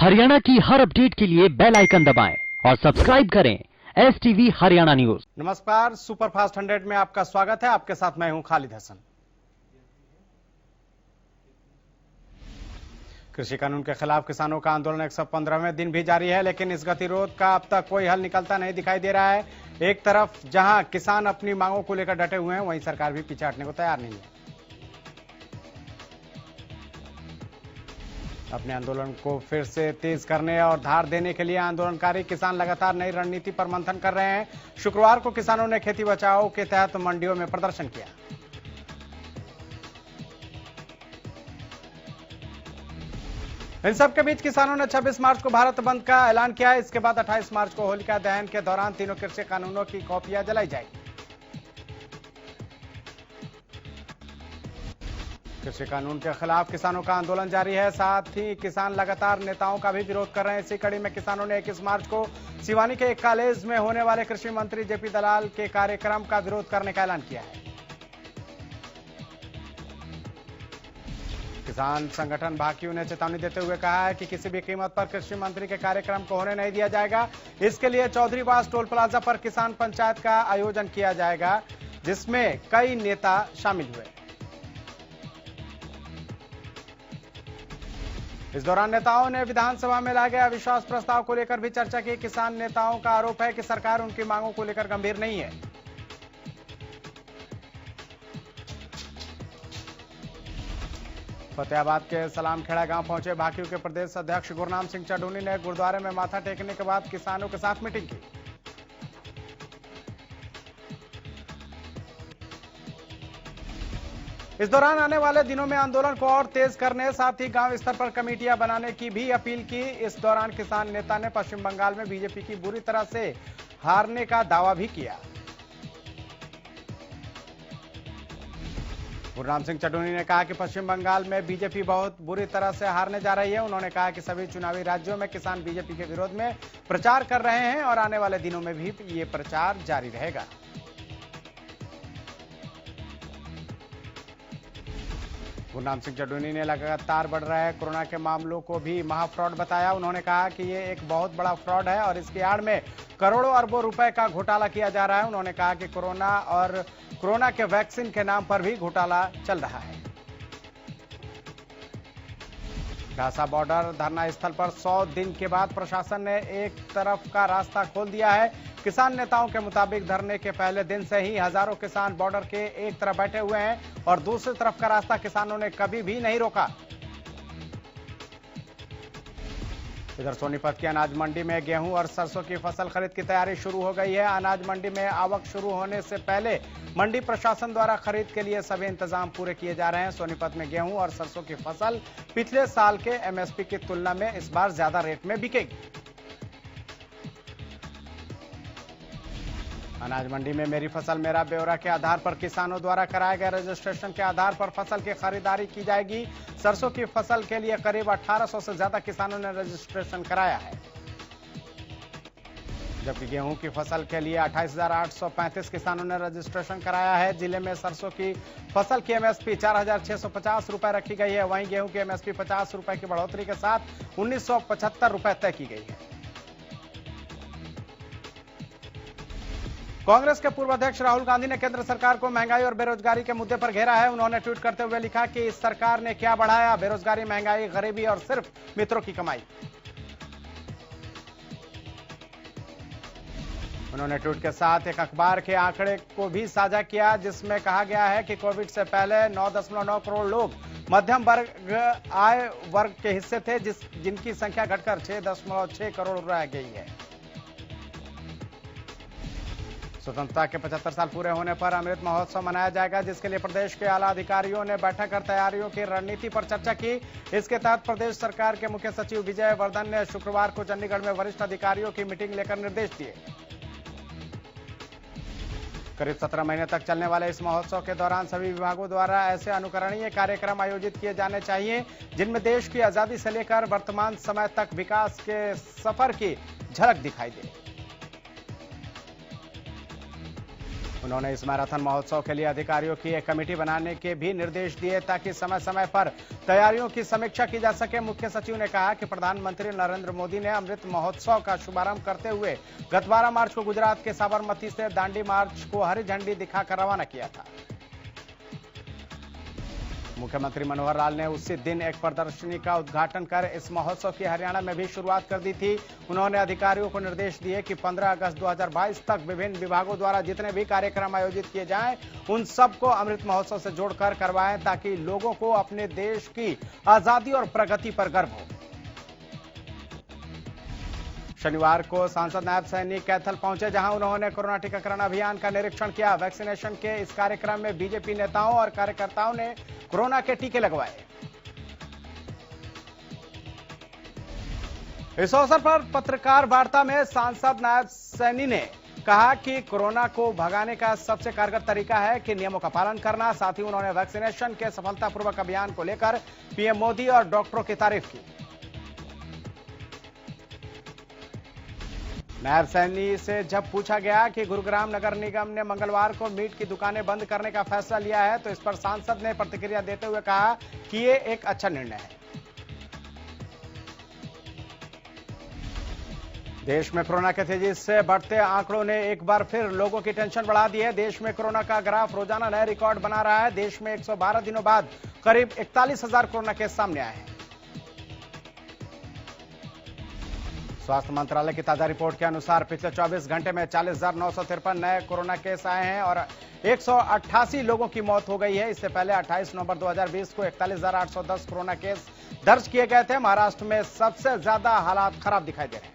हरियाणा की हर अपडेट के लिए बेल आइकन दबाएं और सब्सक्राइब करें STV हरियाणा न्यूज। नमस्कार, सुपरफास्ट 100 में आपका स्वागत है। आपके साथ मैं हूं खालिद हसन। कृषि कानून के खिलाफ किसानों का आंदोलन 115वें दिन भी जारी है, लेकिन इस गतिरोध का अब तक कोई हल निकलता नहीं दिखाई दे रहा है। एक तरफ जहां किसान अपनी मांगों को लेकर डटे हुए हैं, वहीं सरकार भी पीछे हटने को तैयार नहीं है। अपने आंदोलन को फिर से तेज करने और धार देने के लिए आंदोलनकारी किसान लगातार नई रणनीति पर मंथन कर रहे हैं। शुक्रवार को किसानों ने खेती बचाओ के तहत मंडियों में प्रदर्शन किया। इन सब के बीच किसानों ने 26 मार्च को भारत बंद का ऐलान किया है। इसके बाद 28 मार्च को होलिका दहन के दौरान तीनों कृषि कानूनों की कॉपियां जलाई जाएगी। कृषि कानून के खिलाफ किसानों का आंदोलन जारी है, साथ ही किसान लगातार नेताओं का भी विरोध कर रहे हैं। इसी कड़ी में किसानों ने 21 मार्च को सिवानी के एक कॉलेज में होने वाले कृषि मंत्री जेपी दलाल के कार्यक्रम का विरोध करने का ऐलान किया है। किसान संगठन भाकियू ने चेतावनी देते हुए कहा है कि किसी भी कीमत पर कृषि मंत्री के कार्यक्रम को होने नहीं दिया जाएगा। इसके लिए चौधरीवास टोल प्लाजा पर किसान पंचायत का आयोजन किया जाएगा, जिसमें कई नेता शामिल हुए। इस दौरान नेताओं ने विधानसभा में लाए गए अविश्वास प्रस्ताव को लेकर भी चर्चा की। किसान नेताओं का आरोप है कि सरकार उनकी मांगों को लेकर गंभीर नहीं है। फतेहाबाद के सलामखेड़ा गांव पहुंचे भाकियू के प्रदेश अध्यक्ष गुरनाम सिंह चडूनी ने गुरुद्वारे में माथा टेकने के बाद किसानों के साथ मीटिंग की। इस दौरान आने वाले दिनों में आंदोलन को और तेज करने, साथ ही गांव स्तर पर कमेटियां बनाने की भी अपील की। इस दौरान किसान नेता ने पश्चिम बंगाल में बीजेपी की बुरी तरह से हारने का दावा भी किया। गुरनाम सिंह चडूनी ने कहा कि पश्चिम बंगाल में बीजेपी बहुत बुरी तरह से हारने जा रही है। उन्होंने कहा कि सभी चुनावी राज्यों में किसान बीजेपी के विरोध में प्रचार कर रहे हैं और आने वाले दिनों में भी ये प्रचार जारी रहेगा। गुरनाम सिंह चडूनी ने लगातार बढ़ रहे कोरोना के मामलों को भी महाफ्रॉड बताया। उन्होंने कहा कि ये एक बहुत बड़ा फ्रॉड है और इसकी आड़ में करोड़ों अरबों रुपए का घोटाला किया जा रहा है। उन्होंने कहा कि कोरोना के वैक्सीन के नाम पर भी घोटाला चल रहा है। घासा बॉर्डर धरना स्थल पर 100 दिन के बाद प्रशासन ने एक तरफ का रास्ता खोल दिया है। किसान नेताओं के मुताबिक धरने के पहले दिन से ही हजारों किसान बॉर्डर के एक तरफ बैठे हुए हैं और दूसरी तरफ का रास्ता किसानों ने कभी भी नहीं रोका। इधर सोनीपत की अनाज मंडी में गेहूं और सरसों की फसल खरीद की तैयारी शुरू हो गई है। अनाज मंडी में आवक शुरू होने से पहले मंडी प्रशासन द्वारा खरीद के लिए सभी इंतजाम पूरे किए जा रहे हैं। सोनीपत में गेहूं और सरसों की फसल पिछले साल के MSP की तुलना में इस बार ज्यादा रेट में बिकेगी। अनाज मंडी में मेरी फसल मेरा ब्यौरा के आधार पर किसानों द्वारा कराए गए रजिस्ट्रेशन के आधार पर फसल की खरीदारी की जाएगी। सरसों की फसल के लिए करीब 1800 से ज्यादा किसानों ने रजिस्ट्रेशन कराया है, जबकि गेहूं की फसल के लिए 28,835 किसानों ने रजिस्ट्रेशन कराया है। जिले में सरसों की फसल की MSP 4,650 रुपए रखी गई है, वहीं गेहूं की MSP 50 रुपए की बढ़ोतरी के साथ 1,975 रुपए तय की गई है। कांग्रेस के पूर्व अध्यक्ष राहुल गांधी ने केंद्र सरकार को महंगाई और बेरोजगारी के मुद्दे पर घेरा है। उन्होंने ट्वीट करते हुए लिखा कि इस सरकार ने क्या बढ़ाया, बेरोजगारी, महंगाई, गरीबी और सिर्फ मित्रों की कमाई। उन्होंने ट्वीट के साथ एक अखबार के आंकड़े को भी साझा किया, जिसमें कहा गया है कि कोविड से पहले 9.9 करोड़ लोग मध्यम वर्ग आय वर्ग के हिस्से थे, जिनकी संख्या घटकर 6.6 करोड़ रह गई है। स्वतंत्रता के 75 साल पूरे होने पर अमृत महोत्सव मनाया जाएगा, जिसके लिए प्रदेश के आला अधिकारियों ने बैठक कर तैयारियों की रणनीति पर चर्चा की। इसके तहत प्रदेश सरकार के मुख्य सचिव विजय वर्धन ने शुक्रवार को चंडीगढ़ में वरिष्ठ अधिकारियों की मीटिंग लेकर निर्देश दिए। करीब 17 महीने तक चलने वाले इस महोत्सव के दौरान सभी विभागों द्वारा ऐसे अनुकरणीय कार्यक्रम आयोजित किए जाने चाहिए, जिनमें देश की आजादी से लेकर वर्तमान समय तक विकास के सफर की झलक दिखाई दे। उन्होंने इस मैराथन महोत्सव के लिए अधिकारियों की एक कमेटी बनाने के भी निर्देश दिए ताकि समय समय पर तैयारियों की समीक्षा की जा सके। मुख्य सचिव ने कहा कि प्रधानमंत्री नरेंद्र मोदी ने अमृत महोत्सव का शुभारंभ करते हुए गत 12 मार्च को गुजरात के साबरमती से दांडी मार्च को हरी झंडी दिखाकर रवाना किया था। मुख्यमंत्री मनोहर लाल ने उसी दिन एक प्रदर्शनी का उद्घाटन कर इस महोत्सव की हरियाणा में भी शुरुआत कर दी थी। उन्होंने अधिकारियों को निर्देश दिए कि 15 अगस्त 2022 तक विभिन्न विभागों द्वारा जितने भी कार्यक्रम आयोजित किए जाएं, उन सबको अमृत महोत्सव से जोड़कर करवाएं ताकि लोगों को अपने देश की आजादी और प्रगति पर गर्व हो। शनिवार को सांसद नायब सैनी कैथल पहुंचे, जहां उन्होंने कोरोना टीकाकरण अभियान का निरीक्षण किया। वैक्सीनेशन के इस कार्यक्रम में बीजेपी नेताओं और कार्यकर्ताओं ने कोरोना के टीके लगवाए। इस अवसर पर पत्रकार वार्ता में सांसद नायब सैनी ने कहा कि कोरोना को भगाने का सबसे कारगर तरीका है कि नियमों का पालन करना। साथ ही उन्होंने वैक्सीनेशन के सफलतापूर्वक अभियान को लेकर पीएम मोदी और डॉक्टरों की तारीफ की। नायब सैनी से जब पूछा गया कि गुरुग्राम नगर निगम ने मंगलवार को मीट की दुकानें बंद करने का फैसला लिया है, तो इस पर सांसद ने प्रतिक्रिया देते हुए कहा कि ये एक अच्छा निर्णय है। देश में कोरोना के तेजी से बढ़ते आंकड़ों ने एक बार फिर लोगों की टेंशन बढ़ा दी है। देश में कोरोना का ग्राफ रोजाना नए रिकॉर्ड बना रहा है। देश में 112 दिनों बाद करीब 41,000 कोरोना केस सामने आए हैं। स्वास्थ्य मंत्रालय की ताजा रिपोर्ट के अनुसार पिछले 24 घंटे में 40,953 नए कोरोना केस आए हैं और 188 लोगों की मौत हो गई है। इससे पहले 28 नवंबर 2020 को 41,810 कोरोना केस दर्ज किए गए थे। महाराष्ट्र में सबसे ज्यादा हालात खराब दिखाई दे रहे हैं,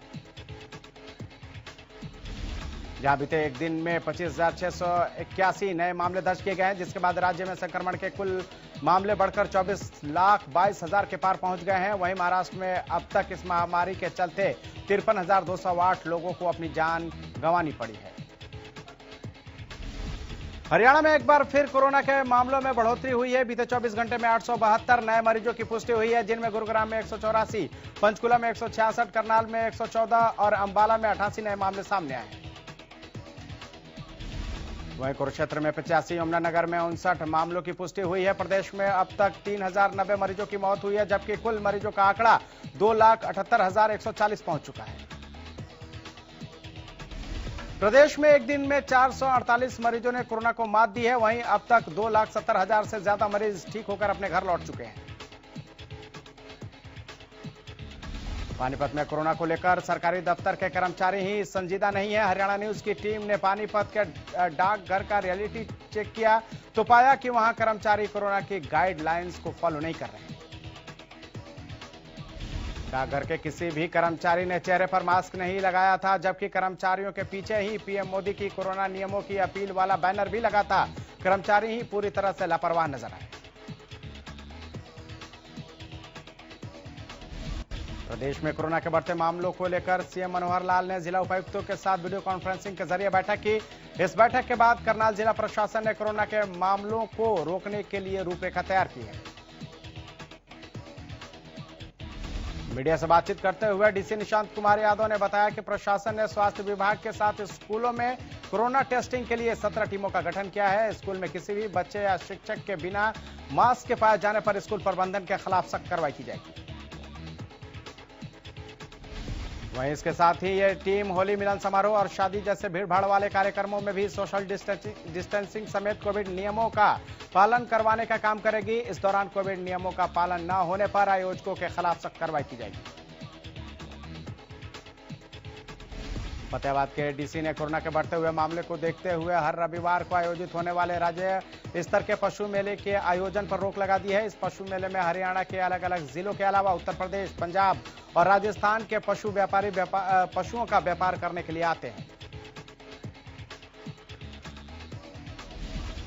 जहां बीते एक दिन में 25,681 नए मामले दर्ज किए गए हैं, जिसके बाद राज्य में संक्रमण के कुल मामले बढ़कर 24,22,000 के पार पहुंच गए हैं। वहीं महाराष्ट्र में अब तक इस महामारी के चलते 53,208 लोगों को अपनी जान गंवानी पड़ी है। हरियाणा में एक बार फिर कोरोना के मामलों में बढ़ोतरी हुई है। बीते 24 घंटे में 872 नए मरीजों की पुष्टि हुई है, जिनमें गुरुग्राम में 184, पंचकुला में 166, करनाल में 114 और अंबाला में 88 नए मामले सामने आए हैं। वहीं कुरुक्षेत्र में 85, यमुनानगर में 59 मामलों की पुष्टि हुई है। प्रदेश में अब तक 3,090 मरीजों की मौत हुई है, जबकि कुल मरीजों का आंकड़ा 2,78,140 पहुंच चुका है। प्रदेश में एक दिन में 448 मरीजों ने कोरोना को मात दी है। वहीं अब तक 2,70,000 से ज्यादा मरीज ठीक होकर अपने घर लौट चुके हैं। पानीपत में कोरोना को लेकर सरकारी दफ्तर के कर्मचारी ही संजीदा नहीं है। हरियाणा न्यूज की टीम ने पानीपत के डाकघर का रियलिटी चेक किया तो पाया कि वहां कर्मचारी कोरोना की गाइडलाइंस को फॉलो नहीं कर रहे हैं। डाकघर के किसी भी कर्मचारी ने चेहरे पर मास्क नहीं लगाया था, जबकि कर्मचारियों के पीछे ही पीएम मोदी की कोरोना नियमों की अपील वाला बैनर भी लगा था। कर्मचारी ही पूरी तरह से लापरवाह नजर आए। प्रदेश में कोरोना के बढ़ते मामलों को लेकर सीएम मनोहर लाल ने जिला उपायुक्तों के साथ वीडियो कॉन्फ्रेंसिंग के जरिए बैठक की। इस बैठक के बाद करनाल जिला प्रशासन ने कोरोना के मामलों को रोकने के लिए रूपरेखा तैयार की है। मीडिया से बातचीत करते हुए डीसी निशांत कुमार यादव ने बताया कि प्रशासन ने स्वास्थ्य विभाग के साथ स्कूलों में कोरोना टेस्टिंग के लिए 17 टीमों का गठन किया है। स्कूल में किसी भी बच्चे या शिक्षक के बिना मास्क के पाए जाने पर स्कूल प्रबंधन के खिलाफ सख्त कार्रवाई की जाएगी। वहीं इसके साथ ही ये टीम होली मिलन समारोह और शादी जैसे भीड़भाड़ वाले कार्यक्रमों में भी सोशल डिस्टेंसिंग समेत कोविड नियमों का पालन करवाने का काम करेगी। इस दौरान कोविड नियमों का पालन न होने पर आयोजकों के खिलाफ सख्त कार्रवाई की जाएगी। फतेहाबाद के डीसी ने कोरोना के बढ़ते हुए मामले को देखते हुए हर रविवार को आयोजित होने वाले राज्य स्तर के पशु मेले के आयोजन पर रोक लगा दी है। इस पशु मेले में हरियाणा के अलग अलग जिलों के अलावा उत्तर प्रदेश, पंजाब और राजस्थान के पशु व्यापारी पशुओं का व्यापार करने के लिए आते हैं।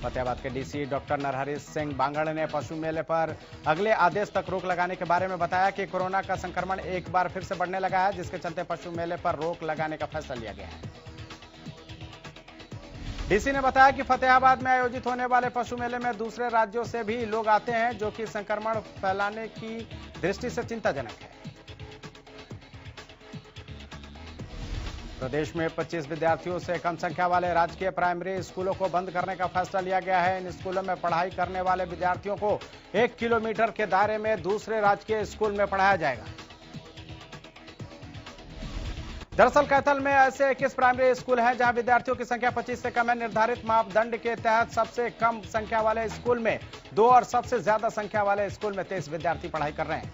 फतेहाबाद के डीसी डॉक्टर नरहरि सिंह बांगड़ ने पशु मेले पर अगले आदेश तक रोक लगाने के बारे में बताया कि कोरोना का संक्रमण एक बार फिर से बढ़ने लगा है, जिसके चलते पशु मेले पर रोक लगाने का फैसला लिया गया है। डीसी ने बताया कि फतेहाबाद में आयोजित होने वाले पशु मेले में दूसरे राज्यों से भी लोग आते हैं, जो कि संक्रमण फैलाने की दृष्टि से चिंताजनक है। प्रदेश में 25 विद्यार्थियों से कम संख्या वाले राजकीय प्राइमरी स्कूलों को बंद करने का फैसला लिया गया है। इन स्कूलों में पढ़ाई करने वाले विद्यार्थियों को 1 किलोमीटर के दायरे में दूसरे राजकीय स्कूल में पढ़ाया जाएगा। दरअसल कैथल में ऐसे 21 प्राइमरी स्कूल हैं जहां विद्यार्थियों की संख्या 25 से कम है। निर्धारित मापदंड के तहत सबसे कम संख्या वाले स्कूल में 2 और सबसे ज्यादा संख्या वाले स्कूल में 23 विद्यार्थी पढ़ाई कर रहे हैं।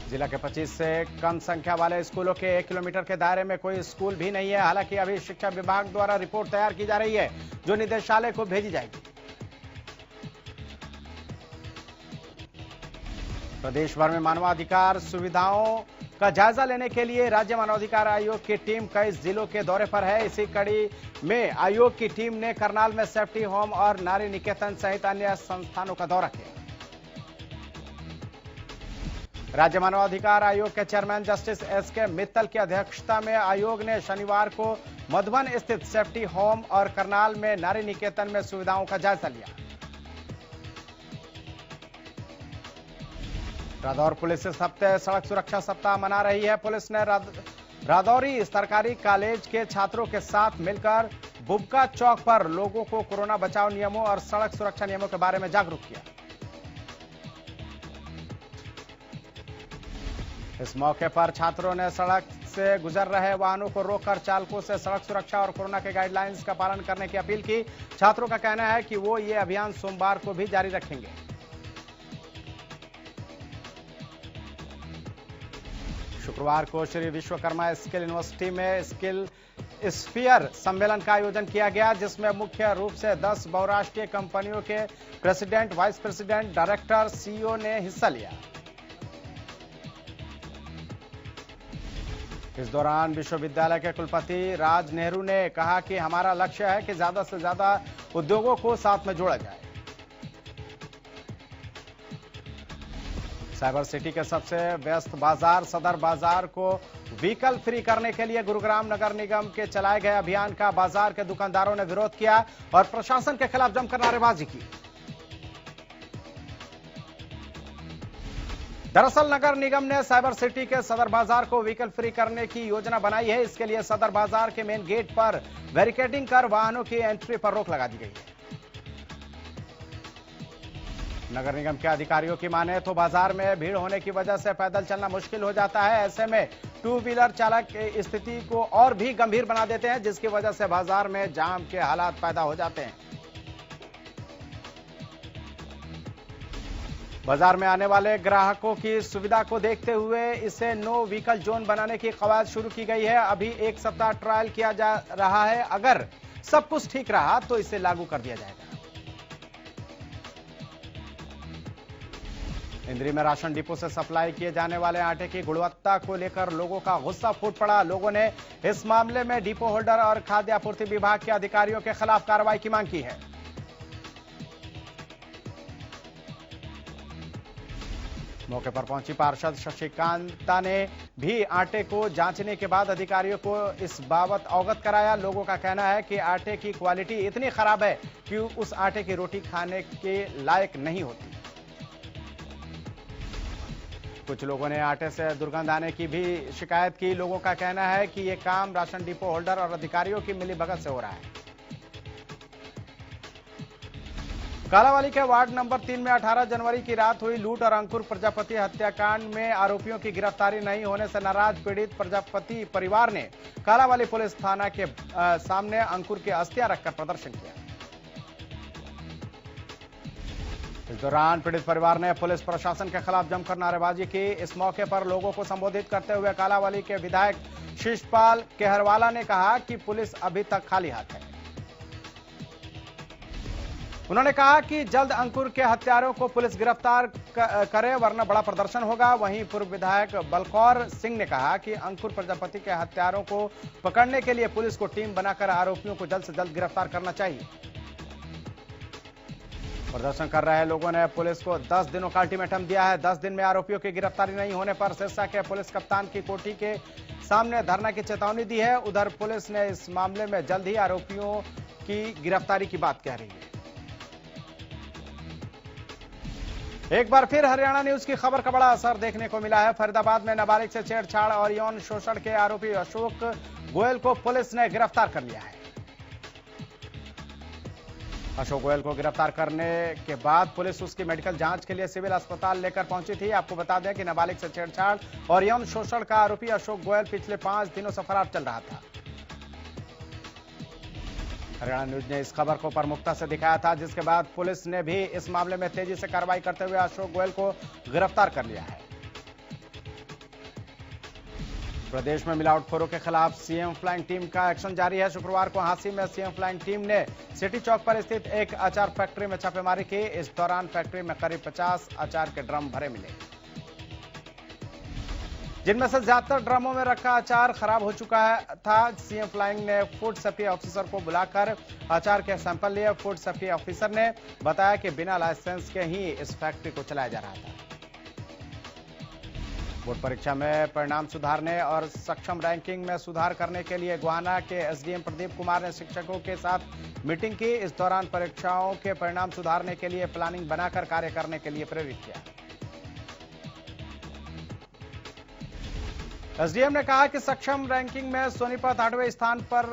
जिला के 25 से कम संख्या वाले स्कूलों के 1 किलोमीटर के दायरे में कोई स्कूल भी नहीं है। हालांकि अभी शिक्षा विभाग द्वारा रिपोर्ट तैयार की जा रही है जो निदेशालय को भेजी जाएगी। प्रदेश भर में मानवाधिकार सुविधाओं का जायजा लेने के लिए राज्य मानवाधिकार आयोग की टीम कई जिलों के दौरे पर है। इसी कड़ी में आयोग की टीम ने करनाल में सेफ्टी होम और नारी निकेतन सहित अन्य संस्थानों का दौरा किया। राज्य मानवाधिकार आयोग के चेयरमैन जस्टिस एसके मित्तल की अध्यक्षता में आयोग ने शनिवार को मधुबन स्थित सेफ्टी होम और करनाल में नारी निकेतन में सुविधाओं का जायजा लिया। रादौर पुलिस इस हफ्ते सड़क सुरक्षा सप्ताह मना रही है। पुलिस ने रादौरी सरकारी कॉलेज के छात्रों के साथ मिलकर बुबका चौक पर लोगों को कोरोना बचाव नियमों और सड़क सुरक्षा नियमों के बारे में जागरूक किया। इस मौके पर छात्रों ने सड़क से गुजर रहे वाहनों को रोककर चालकों से सड़क सुरक्षा और कोरोना के गाइडलाइंस का पालन करने की अपील की। छात्रों का कहना है कि वो ये अभियान सोमवार को भी जारी रखेंगे। शुक्रवार को श्री विश्वकर्मा स्किल यूनिवर्सिटी में स्किल स्फीयर सम्मेलन का आयोजन किया गया, जिसमें मुख्य रूप से 10 बहुराष्ट्रीय कंपनियों के president, vice president, director, CEO ने हिस्सा लिया। इस दौरान विश्वविद्यालय के कुलपति राज नेहरू ने कहा कि हमारा लक्ष्य है कि ज्यादा से ज्यादा उद्योगों को साथ में जोड़ा जाए। साइबर सिटी के सबसे व्यस्त बाजार सदर बाजार को व्हीकल फ्री करने के लिए गुरुग्राम नगर निगम के चलाए गए अभियान का बाजार के दुकानदारों ने विरोध किया और प्रशासन के खिलाफ जमकर नारेबाजी की। दरअसल नगर निगम ने साइबर सिटी के सदर बाजार को व्हीकल फ्री करने की योजना बनाई है। इसके लिए सदर बाजार के मेन गेट पर बैरिकेडिंग कर वाहनों की एंट्री पर रोक लगा दी गई है। नगर निगम के अधिकारियों की माने तो बाजार में भीड़ होने की वजह से पैदल चलना मुश्किल हो जाता है। ऐसे में 2 व्हीलर चालक स्थिति को और भी गंभीर बना देते हैं, जिसकी वजह से बाजार में जाम के हालात पैदा हो जाते हैं। बाजार में आने वाले ग्राहकों की सुविधा को देखते हुए इसे नो व्हीकल जोन बनाने की कवायद शुरू की गई है। अभी 1 सप्ताह ट्रायल किया जा रहा है। अगर सब कुछ ठीक रहा तो इसे लागू कर दिया जाएगा। इंद्री में राशन डिपो से सप्लाई किए जाने वाले आटे की गुणवत्ता को लेकर लोगों का गुस्सा फूट पड़ा। लोगों ने इस मामले में डिपो होल्डर और खाद्य आपूर्ति विभाग के अधिकारियों के खिलाफ कार्रवाई की मांग की है। मौके पर पहुंची पार्षद शशिकांता ने भी आटे को जांचने के बाद अधिकारियों को इस बाबत अवगत कराया। लोगों का कहना है कि आटे की क्वालिटी इतनी खराब है कि उस आटे की रोटी खाने के लायक नहीं होती। कुछ लोगों ने आटे से दुर्गंध आने की भी शिकायत की। लोगों का कहना है कि यह काम राशन डिपो होल्डर और अधिकारियों की मिलीभगत से हो रहा है। कालावाली के वार्ड नंबर 3 में 18 जनवरी की रात हुई लूट और अंकुर प्रजापति हत्याकांड में आरोपियों की गिरफ्तारी नहीं होने से नाराज पीड़ित प्रजापति परिवार ने कालावाली पुलिस थाना के सामने अंकुर की अस्थियां रखकर प्रदर्शन किया। इस दौरान पीड़ित परिवार ने पुलिस प्रशासन के खिलाफ जमकर नारेबाजी की। इस मौके पर लोगों को संबोधित करते हुए कालावाली के विधायक शिषपाल केहरवाला ने कहा कि पुलिस अभी तक खाली हाथ है। उन्होंने कहा कि जल्द अंकुर के हत्यारों को पुलिस गिरफ्तार करे वरना बड़ा प्रदर्शन होगा। वहीं पूर्व विधायक बलकौर सिंह ने कहा कि अंकुर प्रजापति के हत्यारों को पकड़ने के लिए पुलिस को टीम बनाकर आरोपियों को जल्द से जल्द गिरफ्तार करना चाहिए। प्रदर्शन कर रहे लोगों ने पुलिस को 10 दिनों का अल्टीमेटम दिया है। 10 दिन में आरोपियों की गिरफ्तारी नहीं होने पर सिरसा के पुलिस कप्तान की कोठी के सामने धरना की चेतावनी दी है। उधर पुलिस ने इस मामले में जल्द ही आरोपियों की गिरफ्तारी की बात कह रही है। एक बार फिर हरियाणा न्यूज की खबर का बड़ा असर देखने को मिला है। फरीदाबाद में नाबालिग से छेड़छाड़ और यौन शोषण के आरोपी अशोक गोयल को पुलिस ने गिरफ्तार कर लिया है। अशोक गोयल को गिरफ्तार करने के बाद पुलिस उसकी मेडिकल जांच के लिए सिविल अस्पताल लेकर पहुंची थी। आपको बता दें कि नाबालिग से छेड़छाड़ और यौन शोषण का आरोपी अशोक गोयल पिछले 5 दिनों से फरार चल रहा था। हरियाणा न्यूज ने इस खबर को प्रमुखता से दिखाया था, जिसके बाद पुलिस ने भी इस मामले में तेजी से कार्रवाई करते हुए अशोक गोयल को गिरफ्तार कर लिया है। प्रदेश में मिलावटखोरों के खिलाफ सीएम फ्लाइंग टीम का एक्शन जारी है। शुक्रवार को हांसी में सीएम फ्लाइंग टीम ने सिटी चौक पर स्थित एक अचार फैक्ट्री में छापेमारी की। इस दौरान फैक्ट्री में करीब 50 अचार के ड्रम भरे मिले, जिनमें से ज्यादातर ड्रमों में रखा अचार खराब हो चुका था। सीएम फ्लाइंग ने फूड सेफ्टी ऑफिसर को बुलाकर अचार के सैंपल लिए। फूड सेफ्टी ऑफिसर ने बताया कि बिना लाइसेंस के ही इस फैक्ट्री को चलाया जा रहा था। बोर्ड परीक्षा में परिणाम सुधारने और सक्षम रैंकिंग में सुधार करने के लिए गोहाना के एसडीएम प्रदीप कुमार ने शिक्षकों के साथ मीटिंग की। इस दौरान परीक्षाओं के परिणाम सुधारने के लिए प्लानिंग बनाकर कार्य करने के लिए प्रेरित किया। एसडीएम ने कहा कि सक्षम रैंकिंग में सोनीपत 8वें स्थान पर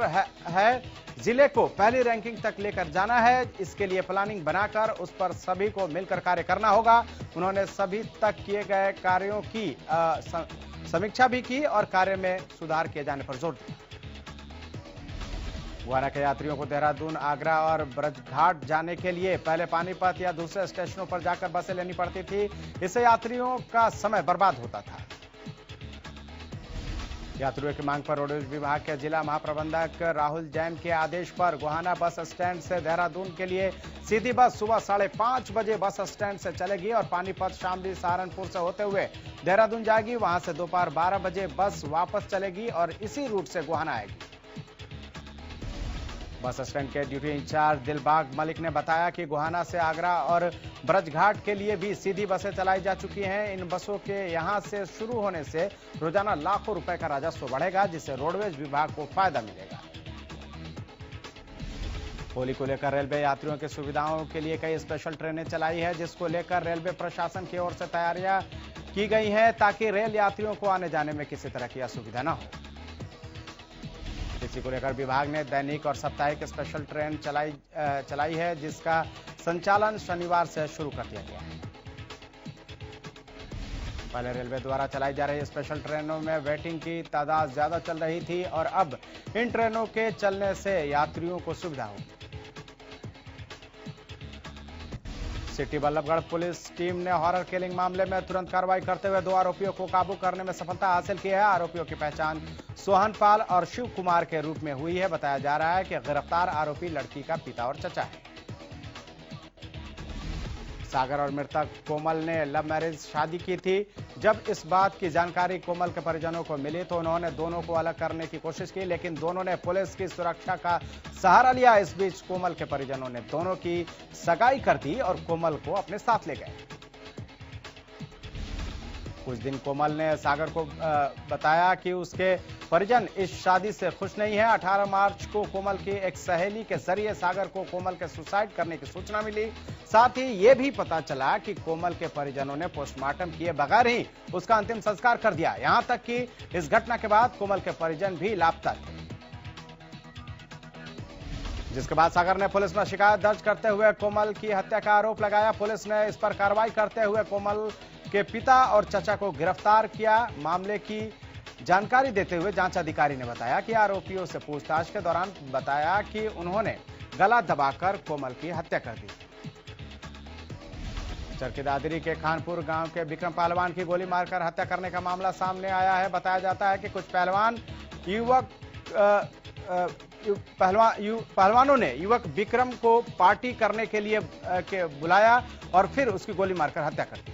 है। जिले को पहली रैंकिंग तक लेकर जाना है। इसके लिए प्लानिंग बनाकर उस पर सभी को मिलकर कार्य करना होगा। उन्होंने सभी तक किए गए कार्यों की समीक्षा भी की और कार्य में सुधार किए जाने पर जोर दिया। गोहाना के यात्रियों को देहरादून, आगरा और ब्रजघाट जाने के लिए पहले पानीपत या दूसरे स्टेशनों पर जाकर बसें लेनी पड़ती थी। इससे यात्रियों का समय बर्बाद होता था। यात्रियों की मांग पर रोडवेज विभाग के जिला महाप्रबंधक राहुल जैन के आदेश पर गोहाना बस स्टैंड से देहरादून के लिए सीधी बस सुबह 5:30 बजे बस स्टैंड से चलेगी और पानीपत, शामली, सहारनपुर से होते हुए देहरादून जाएगी। वहां से दोपहर 12 बजे बस वापस चलेगी और इसी रूट से गोहाना आएगी। बस स्टैंड के ड्यूटी इंचार्ज दिलबाग मलिक ने बताया कि गोहाना से आगरा और ब्रजघाट के लिए भी सीधी बसें चलाई जा चुकी हैं। इन बसों के यहां से शुरू होने से रोजाना लाखों रुपए का राजस्व बढ़ेगा, जिससे रोडवेज विभाग को फायदा मिलेगा। होली को लेकर रेलवे यात्रियों की सुविधाओं के लिए कई स्पेशल ट्रेनें चलाई है, जिसको लेकर रेलवे प्रशासन की ओर से तैयारियां की गई हैं ताकि रेल यात्रियों को आने जाने में किसी तरह की असुविधा न हो। इसी को लेकर विभाग ने दैनिक और साप्ताहिक स्पेशल ट्रेन चलाई है, जिसका संचालन शनिवार से शुरू कर दिया गया है। पहले रेलवे द्वारा चलाई जा रही स्पेशल ट्रेनों में वेटिंग की तादाद ज्यादा चल रही थी और अब इन ट्रेनों के चलने से यात्रियों को सुविधा होगी। सिटी बल्लभगढ़ पुलिस टीम ने हॉरर किलिंग मामले में तुरंत कार्रवाई करते हुए 2 आरोपियों को काबू करने में सफलता हासिल की है। आरोपियों की पहचान सोहन पाल और शिव कुमार के रूप में हुई है। बताया जा रहा है कि गिरफ्तार आरोपी लड़की का पिता और चचा है। सागर और मृतक कोमल ने लव मैरिज शादी की थी। जब इस बात की जानकारी कोमल के परिजनों को मिली तो उन्होंने दोनों को अलग करने की कोशिश की, लेकिन दोनों ने पुलिस की सुरक्षा का सहारा लिया। इस बीच कोमल के परिजनों ने दोनों की सगाई कर दी और कोमल को अपने साथ ले गए। कुछ दिन कोमल ने सागर को बताया कि उसके परिजन इस शादी से खुश नहीं है। 18 मार्च को कोमल की एक सहेली के जरिए सागर को कोमल के सुसाइड करने की सूचना मिली। साथ ही यह भी पता चला कि कोमल के परिजनों ने पोस्टमार्टम किए बगैर ही उसका अंतिम संस्कार कर दिया। यहां तक कि इस घटना के बाद कोमल के परिजन भी लापता थे, जिसके बाद सागर ने पुलिस में शिकायत दर्ज करते हुए कोमल की हत्या का आरोप लगाया। पुलिस ने इस पर कार्रवाई करते हुए कोमल के पिता और चचा को गिरफ्तार किया। मामले की जानकारी देते हुए जांच अधिकारी ने बताया कि आरोपियों से पूछताछ के दौरान बताया कि उन्होंने गला दबाकर कोमल की हत्या कर दी। चरखी दादरी के खानपुर गांव के विक्रम पहलवान की गोली मारकर हत्या करने का मामला सामने आया है। बताया जाता है कि कुछ पहलवानों ने युवक विक्रम को पार्टी करने के लिए बुलाया और फिर उसकी गोली मारकर हत्या कर दी।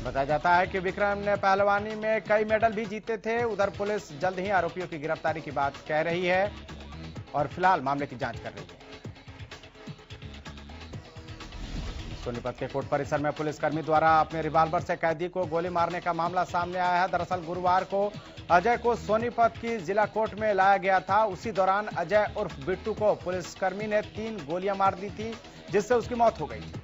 बताया जाता है कि विक्रम ने पहलवानी में कई मेडल भी जीते थे। उधर पुलिस जल्द ही आरोपियों की गिरफ्तारी की बात कह रही है और फिलहाल मामले की जांच कर रही है। सोनीपत के कोर्ट परिसर में पुलिसकर्मी द्वारा अपने रिवॉल्वर से कैदी को गोली मारने का मामला सामने आया है। दरअसल गुरुवार को अजय को सोनीपत की जिला कोर्ट में लाया गया था। उसी दौरान अजय उर्फ बिट्टू को पुलिसकर्मी ने 3 गोलियां मार दी थी। जिससे उसकी मौत हो गई थी।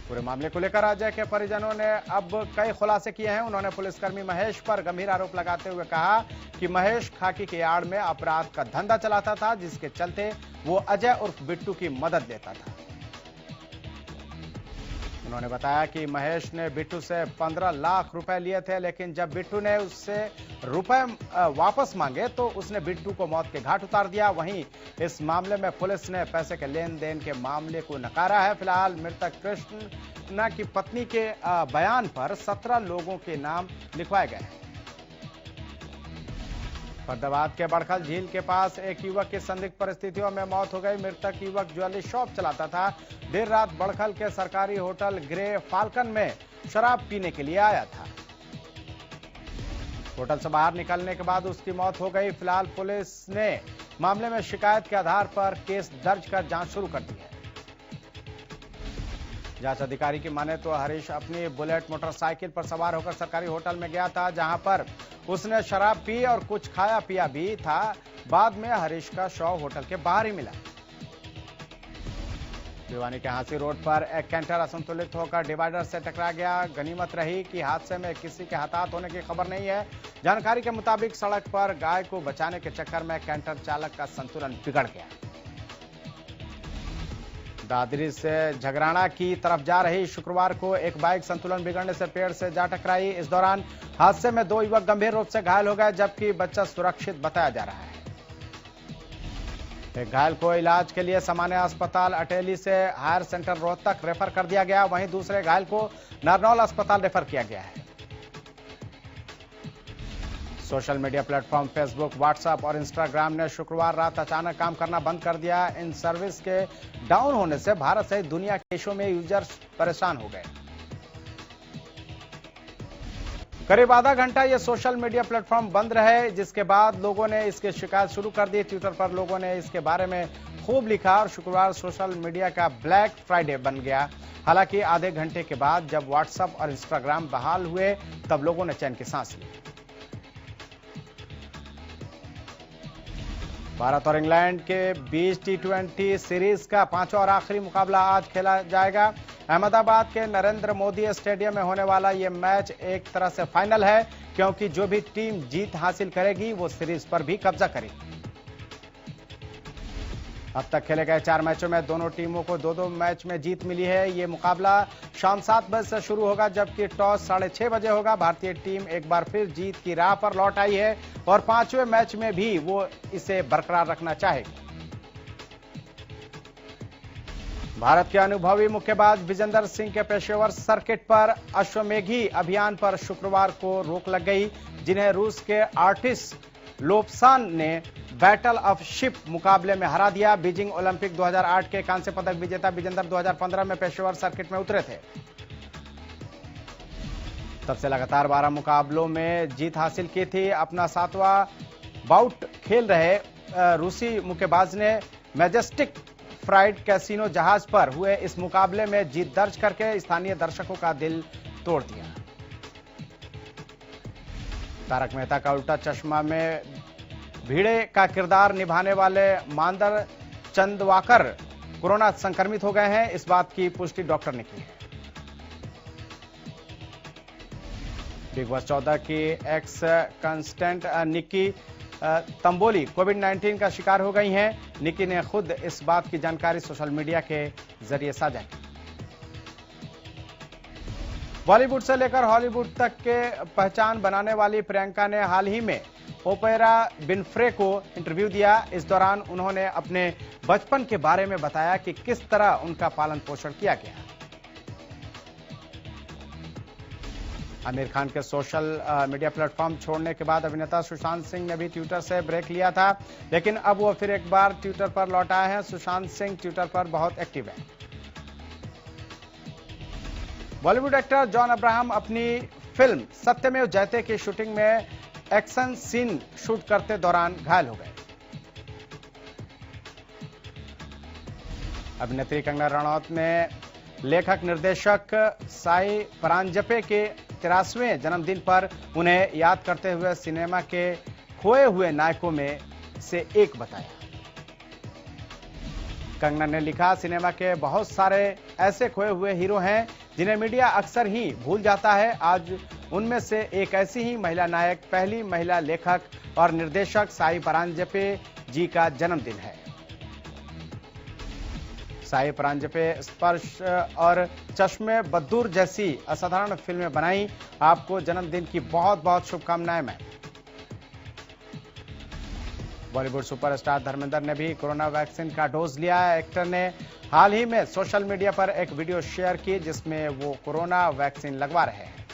पूरे मामले को लेकर अजय के परिजनों ने अब कई खुलासे किए हैं। उन्होंने पुलिसकर्मी महेश पर गंभीर आरोप लगाते हुए कहा कि महेश खाकी के आड़ में अपराध का धंधा चलाता था, जिसके चलते वो अजय उर्फ बिट्टू की मदद लेता था। उन्होंने बताया कि महेश ने बिट्टू से 15 लाख रुपए लिए थे, लेकिन जब बिट्टू ने उससे रुपए वापस मांगे तो उसने बिट्टू को मौत के घाट उतार दिया। वहीं इस मामले में पुलिस ने पैसे के लेन देन के मामले को नकारा है। फिलहाल मृतक कृष्णा की पत्नी के बयान पर 17 लोगों के नाम लिखवाए गए हैं। फरीदाबाद के बड़खल झील के पास एक युवक की संदिग्ध परिस्थितियों में मौत हो गई। मृतक युवक ज्वेलरी शॉप चलाता था। देर रात बड़खल के सरकारी होटल ग्रे फाल्कन में शराब पीने के लिए आया था। होटल से बाहर निकलने के बाद उसकी मौत हो गई। फिलहाल पुलिस ने मामले में शिकायत के आधार पर केस दर्ज कर जांच शुरू कर दी है। जांच अधिकारी की माने तो हरीश अपनी बुलेट मोटरसाइकिल पर सवार होकर सरकारी होटल में गया था, जहां पर उसने शराब पी और कुछ खाया पिया भी था। बाद में हरीश का शव होटल के बाहर ही मिला। भिवानी के हांसी रोड पर एक कैंटर असंतुलित होकर डिवाइडर से टकरा गया। गनीमत रही कि हादसे में किसी के हताहत होने की खबर नहीं है। जानकारी के मुताबिक सड़क पर गाय को बचाने के चक्कर में कैंटर चालक का संतुलन बिगड़ गया। दादरी से झगराना की तरफ जा रही शुक्रवार को एक बाइक संतुलन बिगड़ने से पेड़ से जा टकराई। इस दौरान हादसे में 2 युवक गंभीर रूप से घायल हो गए, जबकि बच्चा सुरक्षित बताया जा रहा है। एक घायल को इलाज के लिए सामान्य अस्पताल अटेली से हायर सेंटर रोहतक रेफर कर दिया गया। वहीं दूसरे घायल को नारनौल अस्पताल रेफर किया गया है। Social media platform Facebook, WhatsApp और इंस्टाग्राम ने शुक्रवार रात अचानक काम करना बंद कर दिया। इन सर्विस के डाउन होने से भारत सहित दुनिया के देशों में यूजर्स परेशान हो गए। करीब आधा घंटा ये सोशल मीडिया प्लेटफॉर्म बंद रहे, जिसके बाद लोगों ने इसकी शिकायत शुरू कर दी। ट्विटर पर लोगों ने इसके बारे में खूब लिखा और शुक्रवार सोशल मीडिया का ब्लैक फ्राइडे बन गया। हालांकि आधे घंटे के बाद जब व्हाट्सएप और इंस्टाग्राम बहाल हुए, तब लोगों ने चैन की सांस ली। भारत और इंग्लैंड के बीच T20 सीरीज का 5वां और आखिरी मुकाबला आज खेला जाएगा। अहमदाबाद के नरेंद्र मोदी स्टेडियम में होने वाला यह मैच एक तरह से फाइनल है, क्योंकि जो भी टीम जीत हासिल करेगी वो सीरीज पर भी कब्जा करेगी। अब तक खेले गए 4 मैचों में दोनों टीमों को 2-2 मैच में जीत मिली है। ये मुकाबला शाम 7 बजे से शुरू होगा, जबकि टॉस 6:30 बजे होगा। भारतीय टीम एक बार फिर जीत की राह पर लौट आई है और 5वें मैच में भी वो इसे बरकरार रखना चाहेगी। भारत के अनुभवी मुक्केबाज विजेंदर सिंह के पेशेवर सर्किट पर अश्वमेघी अभियान पर शुक्रवार को रोक लग गई, जिन्हें रूस के आर्टिस्ट लोपसान ने बैटल ऑफ शिप मुकाबले में हरा दिया। बीजिंग ओलंपिक 2008 के कांस्य पदक विजेता विजेंदर 2015 में पेशेवर सर्किट में उतरे थे। तब से लगातार 12 मुकाबलों में जीत हासिल की थी। अपना 7वां बाउट खेल रहे रूसी मुक्केबाज ने मैजेस्टिक फ्राइड कैसीनो जहाज पर हुए इस मुकाबले में जीत दर्ज करके स्थानीय दर्शकों का दिल तोड़ दिया। तारक मेहता का उल्टा चश्मा में भीड़े का किरदार निभाने वाले मांदर चंदवाकर कोरोना संक्रमित हो गए हैं। इस बात की पुष्टि डॉक्टर ने की है। बिग बॉस 14 की एक्स कंस्टेंट निक्की तंबोली कोविड-19 का शिकार हो गई हैं। निक्की ने खुद इस बात की जानकारी सोशल मीडिया के जरिए साझा की। बॉलीवुड से लेकर हॉलीवुड तक के पहचान बनाने वाली प्रियंका ने हाल ही में ओपेरा विनफ्रे को इंटरव्यू दिया। इस दौरान उन्होंने अपने बचपन के बारे में बताया कि किस तरह उनका पालन पोषण किया गया। आमिर खान के सोशल मीडिया प्लेटफॉर्म छोड़ने के बाद अभिनेता सुशांत सिंह ने भी ट्विटर से ब्रेक लिया था, लेकिन अब वो फिर एक बार ट्विटर पर लौट आए हैं। सुशांत सिंह ट्विटर पर बहुत एक्टिव है। बॉलीवुड एक्टर जॉन अब्राहम अपनी फिल्म सत्यमेव जयते की शूटिंग में एक्शन सीन शूट करते दौरान घायल हो गए। अभिनेत्री कंगना रनौत ने लेखक निर्देशक साई परांजपे के 83वें जन्मदिन पर उन्हें याद करते हुए सिनेमा के खोए हुए नायकों में से एक बताया। कंगना ने लिखा, सिनेमा के बहुत सारे ऐसे खोए हुए हीरो हैं जिन्हें मीडिया अक्सर ही भूल जाता है। आज उनमें से एक ऐसी ही महिला नायक, पहली महिला लेखक और निर्देशक साई परांजपे जी का जन्मदिन है। साई परांजपे स्पर्श और चश्मे बद्दूर जैसी असाधारण फिल्में बनाई। आपको जन्मदिन की बहुत बहुत शुभकामनाएं। मैं बॉलीवुड सुपरस्टार धर्मेंद्र ने भी कोरोना वैक्सीन का डोज लिया है। एक्टर ने हाल ही में सोशल मीडिया पर एक वीडियो शेयर की जिसमें वो कोरोना वैक्सीन लगवा रहे हैं।